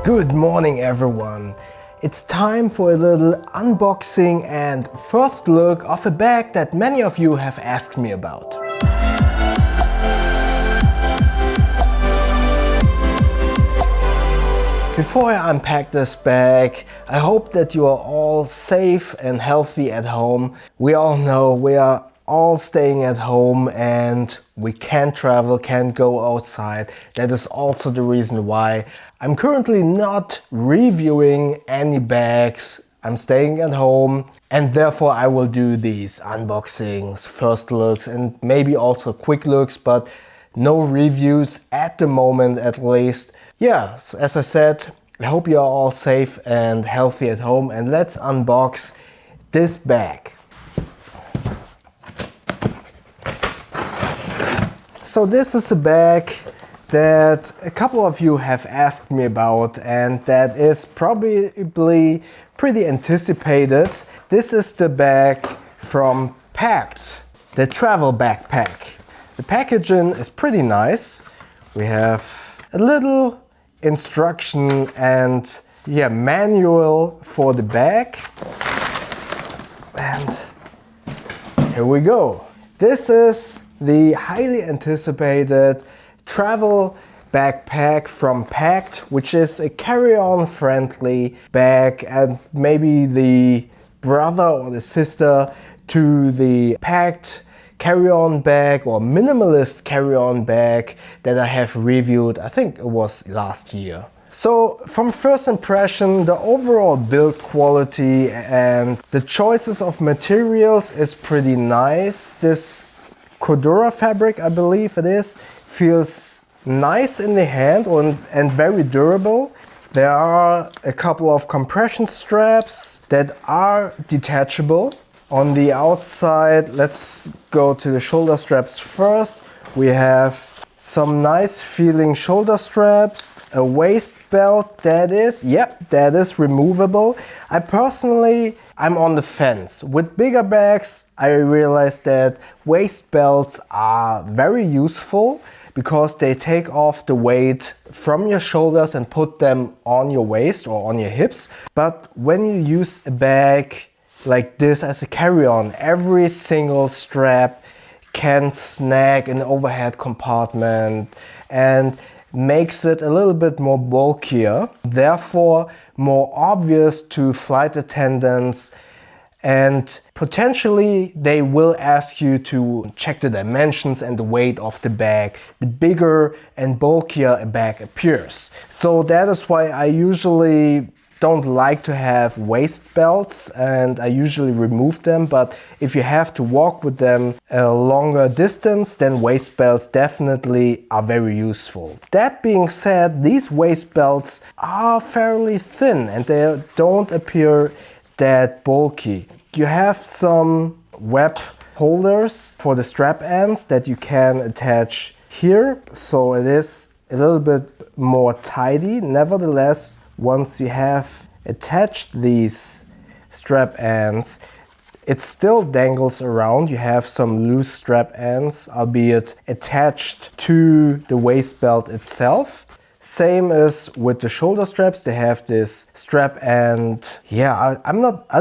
Good morning everyone! It's time for a little unboxing and first look of a bag that many of you have asked me about. Before I unpack this bag, I hope that you are all safe and healthy at home. We all know we are all staying at home and we can't travel, can't go outside. That is also the reason why I'm currently not reviewing any bags. I'm staying at home and therefore I will do these unboxings, first looks and maybe also quick looks, but no reviews at the moment at least. Yeah, so as I said, I hope you are all safe and healthy at home, and let's unbox this bag. So this is a bag that a couple of you have asked me about and that is probably pretty anticipated. This is the bag from Pakt, the travel backpack. The packaging is pretty nice. We have a little instruction and manual for the bag. And here we go. This is the highly anticipated travel backpack from Pakt, which is a carry-on friendly bag and maybe the brother or the sister to the Pakt carry-on bag or minimalist carry-on bag that I have reviewed, I think it was last year. So from first impression, the overall build quality and the choices of materials is pretty nice. This Cordura fabric, I believe it is, feels nice in the hand and very durable. There are a couple of compression straps that are detachable. On the outside, let's go to the shoulder straps first. We have some nice feeling shoulder straps, a waist belt that is removable. I'm on the fence. With bigger bags, I realized that waist belts are very useful because they take off the weight from your shoulders and put them on your waist or on your hips. But when you use a bag like this as a carry-on, every single strap can snag an overhead compartment and makes it a little bit more bulkier, therefore more obvious to flight attendants, and potentially they will ask you to check the dimensions and the weight of the bag the bigger and bulkier a bag appears. So that is why I usually don't like to have waist belts and I usually remove them, but if you have to walk with them a longer distance, then waist belts definitely are very useful. That being said, these waist belts are fairly thin and they don't appear that bulky. You have some web holders for the strap ends that you can attach here, so it is a little bit more tidy. Nevertheless, once you have attached these strap ends, it still dangles around. You have some loose strap ends, albeit attached to the waist belt itself. Same as with the shoulder straps, they have this strap end. I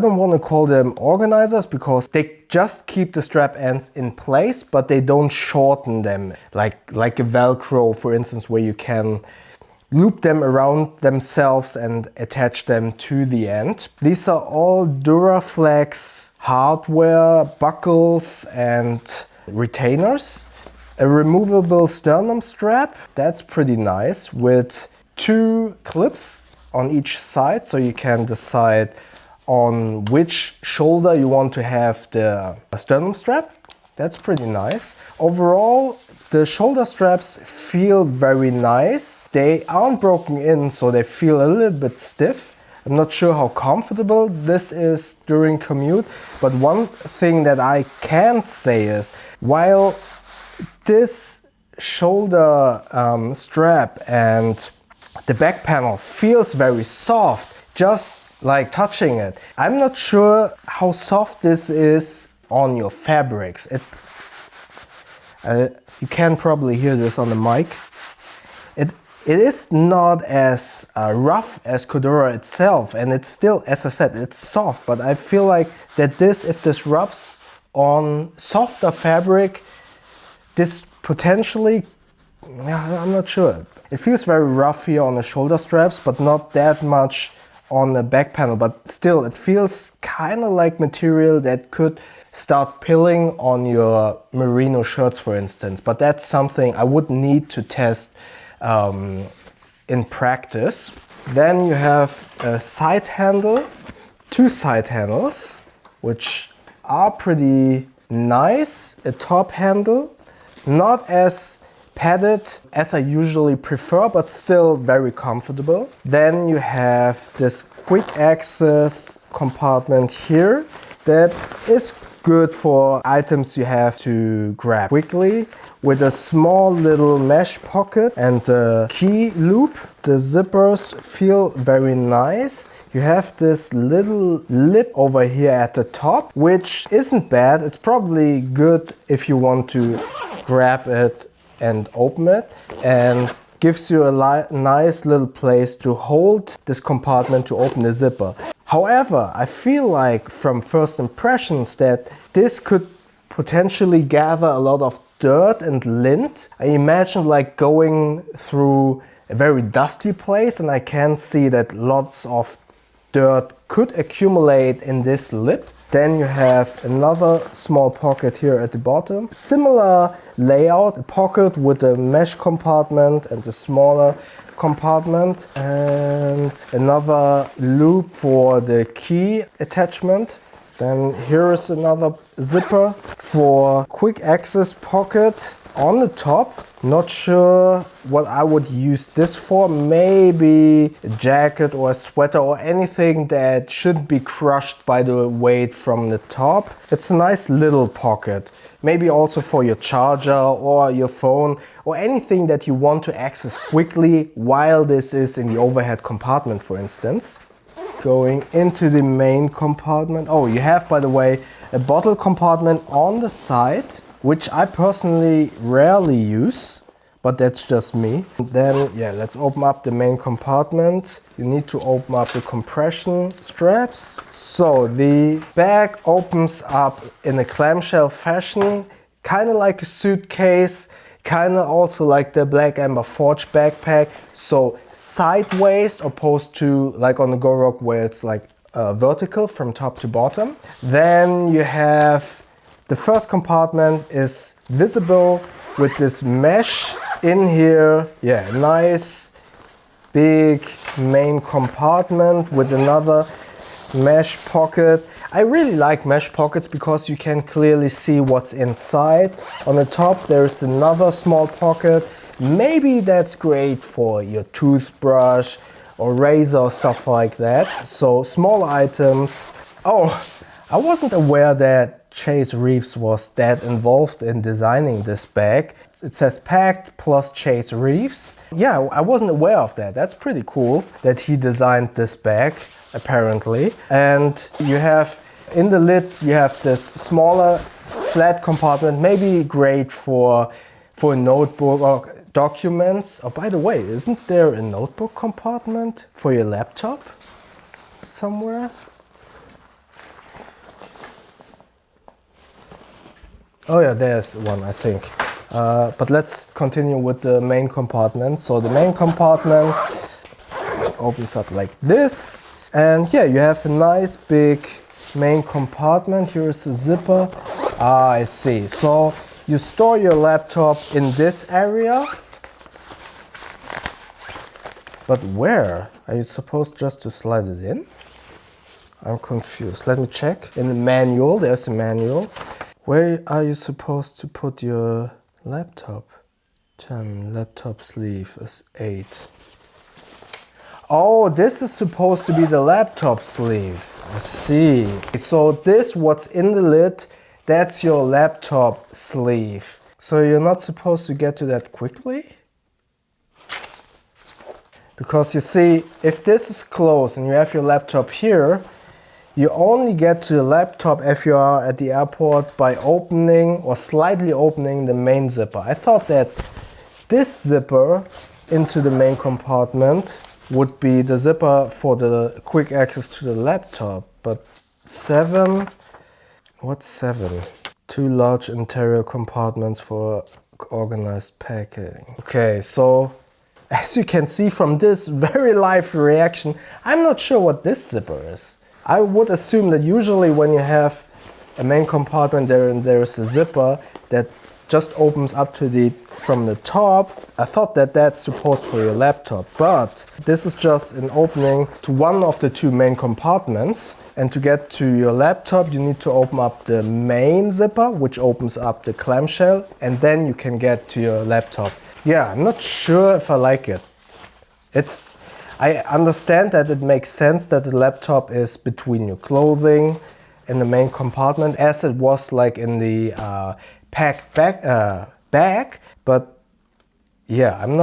don't want to call them organizers because they just keep the strap ends in place, but they don't shorten them like a Velcro, for instance, where you can loop them around themselves and attach them to the end. These are all Duraflex hardware buckles and retainers. A removable sternum strap, that's pretty nice, with 2 clips on each side, so you can decide on which shoulder you want to have the sternum strap. That's pretty nice. Overall, the shoulder straps feel very nice. They aren't broken in, so they feel a little bit stiff. I'm not sure how comfortable this is during commute, but one thing that I can say is, while this shoulder strap and the back panel feels very soft, just like touching it, I'm not sure how soft this is on your fabrics. You can probably hear this on the mic. It is not as rough as Cordura itself, and it's still, as I said, it's soft, but I feel like that this, if this rubs on softer fabric, this potentially, I'm not sure. It feels very rough here on the shoulder straps, but not that much on the back panel, but still it feels kind of like material that could start pilling on your merino shirts, for instance, but that's something I would need to test in practice. Then you have a side handle, two side handles, which are pretty nice. A top handle, not as padded as I usually prefer, but still very comfortable. Then you have this quick access compartment here that is good for items you have to grab quickly, with a small little mesh pocket and a key loop. The zippers feel very nice. You have this little lip over here at the top, which isn't bad. It's probably good if you want to grab it and open it, and gives you a nice little place to hold this compartment to open the zipper. However, I feel like from first impressions that this could potentially gather a lot of dirt and lint. I imagine like going through a very dusty place, and I can see that lots of dirt could accumulate in this lip. Then you have another small pocket here at the bottom. Similar layout, a pocket with a mesh compartment and a smaller compartment, and another loop for the key attachment. Then here is another zipper for quick access pocket on the top. Not sure what I would use this for. Maybe a jacket or a sweater or anything that shouldn't be crushed by the weight from the top. It's a nice little pocket. Maybe also for your charger or your phone or anything that you want to access quickly while this is in the overhead compartment, for instance. Going into the main compartment. Oh, you have, by the way, a bottle compartment on the side, which I personally rarely use, but that's just me. Then, yeah, let's open up the main compartment. You need to open up the compression straps. So the bag opens up in a clamshell fashion, kind of like a suitcase, kind of also like the Black Amber Forge backpack. So sideways, opposed to like on the Gorok where it's like vertical from top to bottom. Then you have the first compartment is visible with this mesh in here. Yeah, nice big main compartment with another mesh pocket. I really like mesh pockets because you can clearly see what's inside. On the top there's another small pocket. Maybe that's great for your toothbrush or razor or stuff like that. So small items. Oh, I wasn't aware that Chase Reeves was that involved in designing this bag. It says Pakt plus Chase Reeves. Yeah, I wasn't aware of that. That's pretty cool that he designed this bag, apparently. And you have, in the lid, you have this smaller flat compartment, maybe great for a notebook or documents. Oh, by the way, isn't there a notebook compartment for your laptop somewhere? Oh yeah, there's one, I think. But let's continue with the main compartment. So the main compartment opens up like this. And yeah, you have a nice big main compartment. Here is a zipper. Ah, I see. So you store your laptop in this area. But where? Are you supposed just to slide it in? I'm confused. Let me check. In the manual, there's a manual. Where are you supposed to put your laptop? 10, laptop sleeve is 8. Oh, this is supposed to be the laptop sleeve. I see. So this, what's in the lid, that's your laptop sleeve. So you're not supposed to get to that quickly? Because you see, if this is closed and you have your laptop here, you only get to the laptop if you are at the airport by opening or slightly opening the main zipper. I thought that this zipper into the main compartment would be the zipper for the quick access to the laptop. But 7, what's 7? 2 large interior compartments for organized packing. Okay, so as you can see from this very live reaction, I'm not sure what this zipper is. I would assume that usually when you have a main compartment there is a zipper that just opens up to from the top. I thought that that's supposed for your laptop, but this is just an opening to one of the 2 main compartments. And to get to your laptop, you need to open up the main zipper, which opens up the clamshell, and then you can get to your laptop. Yeah, I'm not sure if I like it. I understand that it makes sense that the laptop is between your clothing and the main compartment, as it was like in the Pakt bag, but yeah, I'm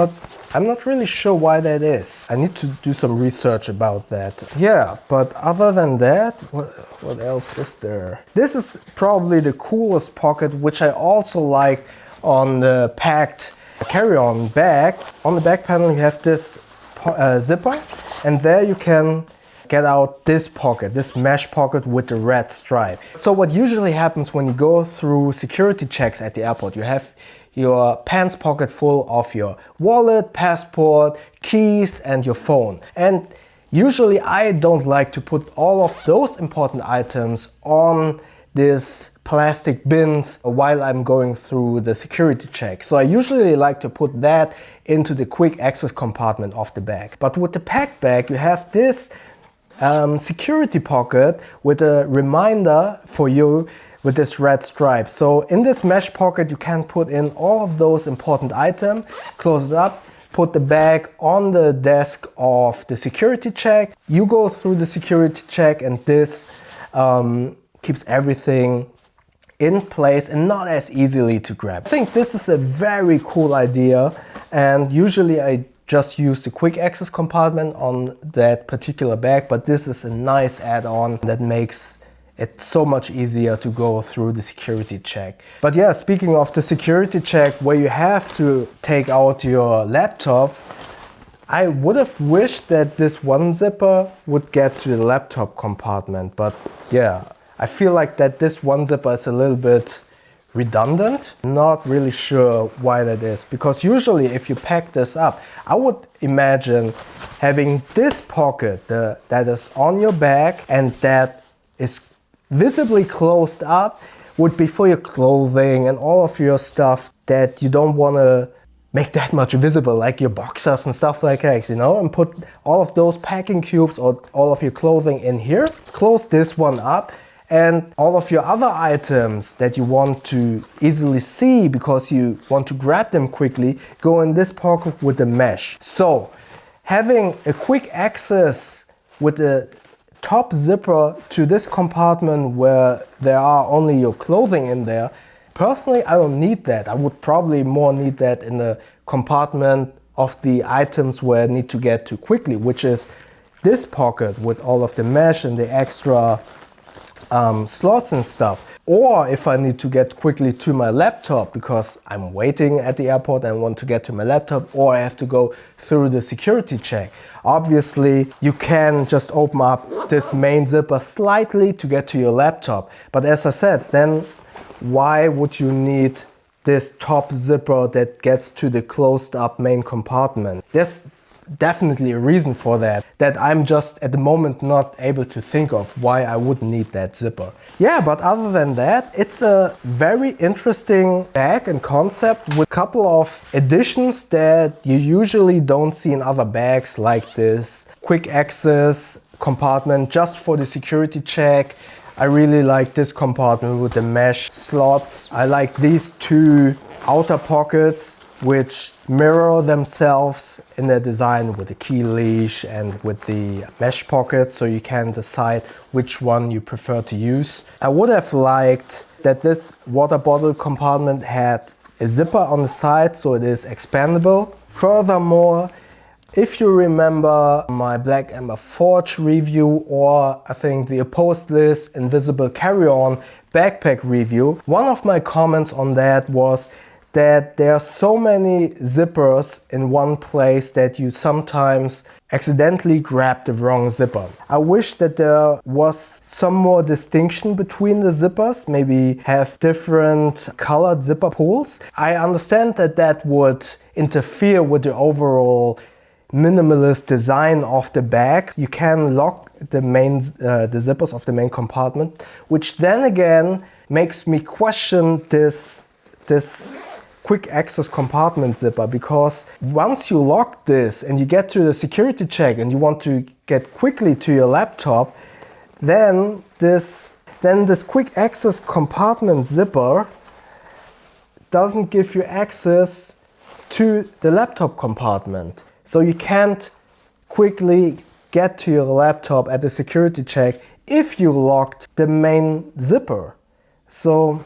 not really sure why that is. I need to do some research about that. Yeah, but other than that, what else is there? This is probably the coolest pocket, which I also like on the Pakt Carryon bag. On the back panel you have this zipper, and there you can get out this pocket, this mesh pocket with the red stripe. So what usually happens when you go through security checks at the airport, you have your pants pocket full of your wallet, passport, keys and your phone. And usually I don't like to put all of those important items on this plastic bins while I'm going through the security check. So I usually like to put that into the quick access compartment of the bag. But with the Pakt bag you have this security pocket with a reminder for you with this red stripe. So in this mesh pocket you can put in all of those important items, close it up, put the bag on the desk of the security check. You go through the security check and this keeps everything in place and not as easily to grab. I think this is a very cool idea, and usually I just use the quick access compartment on that particular bag, but this is a nice add-on that makes it so much easier to go through the security check. But yeah, speaking of the security check where you have to take out your laptop, I would have wished that this one zipper would get to the laptop compartment, but yeah, I feel like that this one zipper is a little bit redundant. Not really sure why that is, because usually if you pack this up, I would imagine having this pocket that is on your bag and that is visibly closed up would be for your clothing and all of your stuff that you don't want to make that much visible, like your boxers and stuff like that, you know, and put all of those packing cubes or all of your clothing in here. Close this one up, and all of your other items that you want to easily see because you want to grab them quickly go in this pocket with the mesh. So having a quick access with the top zipper to this compartment where there are only your clothing in there, personally I don't need that. I would probably more need that in the compartment of the items where I need to get to quickly, which is this pocket with all of the mesh and the extra slots and stuff. Or if I need to get quickly to my laptop because I'm waiting at the airport and want to get to my laptop, or I have to go through the security check. Obviously, you can just open up this main zipper slightly to get to your laptop. But as I said, then why would you need this top zipper that gets to the closed up main compartment? There's definitely a reason for that I'm just at the moment not able to think of why I would need that zipper. Yeah, but other than that, it's a very interesting bag and concept with a couple of additions that you usually don't see in other bags, like this quick access compartment just for the security check. I really like this compartment with the mesh slots. I like these 2 outer pockets which mirror themselves in their design with the key leash and with the mesh pocket, so you can decide which one you prefer to use. I would have liked that this water bottle compartment had a zipper on the side so it is expandable. Furthermore, if you remember my Black Ember Forge review, or I think the opposed list Invisible Carry-On backpack review, one of my comments on that was that there are so many zippers in one place that you sometimes accidentally grab the wrong zipper. I wish that there was some more distinction between the zippers, maybe have different colored zipper pulls. I understand that that would interfere with the overall minimalist design of the bag. You can lock the zippers of the main compartment, which then again makes me question this quick access compartment zipper, because once you lock this and you get to the security check and you want to get quickly to your laptop, then this quick access compartment zipper doesn't give you access to the laptop compartment. So you can't quickly get to your laptop at the security check if you locked the main zipper. So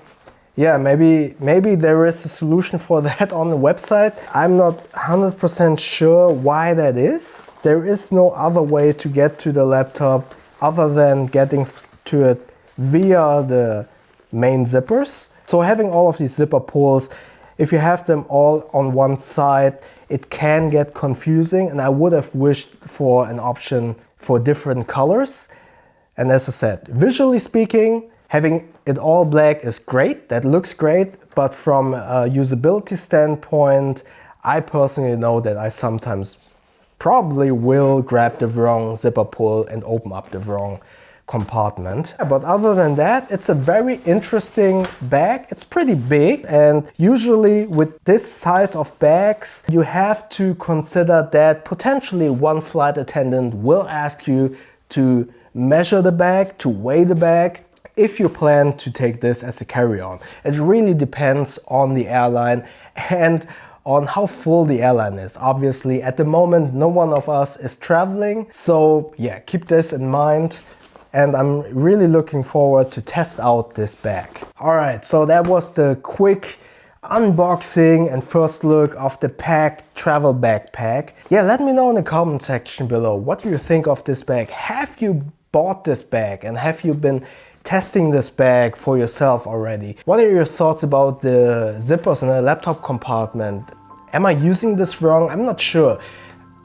yeah, maybe there is a solution for that on the website. I'm not 100% sure why that is. There is no other way to get to the laptop other than getting to it via the main zippers. So having all of these zipper pulls, if you have them all on one side, it can get confusing, and I would have wished for an option for different colors. And as I said, visually speaking, having it all black is great, that looks great, but from a usability standpoint, I personally know that I sometimes probably will grab the wrong zipper pull and open up the wrong compartment. But other than that, it's a very interesting bag. It's pretty big, and usually with this size of bags, you have to consider that potentially one flight attendant will ask you to measure the bag, to weigh the bag, if you plan to take this as a carry-on. It really depends on the airline and on how full the airline is. Obviously, at the moment, no one of us is traveling. So yeah, keep this in mind. And I'm really looking forward to test out this bag. All right, so that was the quick unboxing and first look of the Pakt Travel Backpack. Yeah, let me know in the comment section below, what do you think of this bag? Have you bought this bag and have you been testing this bag for yourself already? What are your thoughts about the zippers in the laptop compartment? Am I using this wrong? I'm not sure.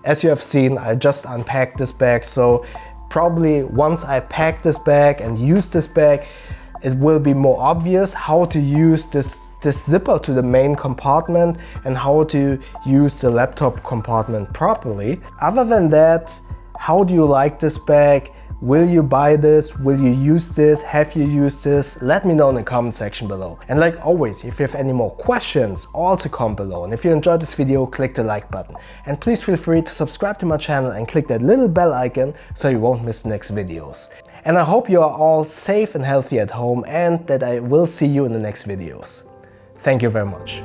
As you have seen, I just unpacked this bag, so probably once I pack this bag and use this bag, it will be more obvious how to use this zipper to the main compartment and how to use the laptop compartment properly. Other than that, how do you like this bag? Will you buy this? Will you use this? Have you used this? Let me know in the comment section below. And like always, if you have any more questions, also comment below. And if you enjoyed this video, click the like button. And please feel free to subscribe to my channel and click that little bell icon so you won't miss the next videos. And I hope you are all safe and healthy at home, and that I will see you in the next videos. Thank you very much.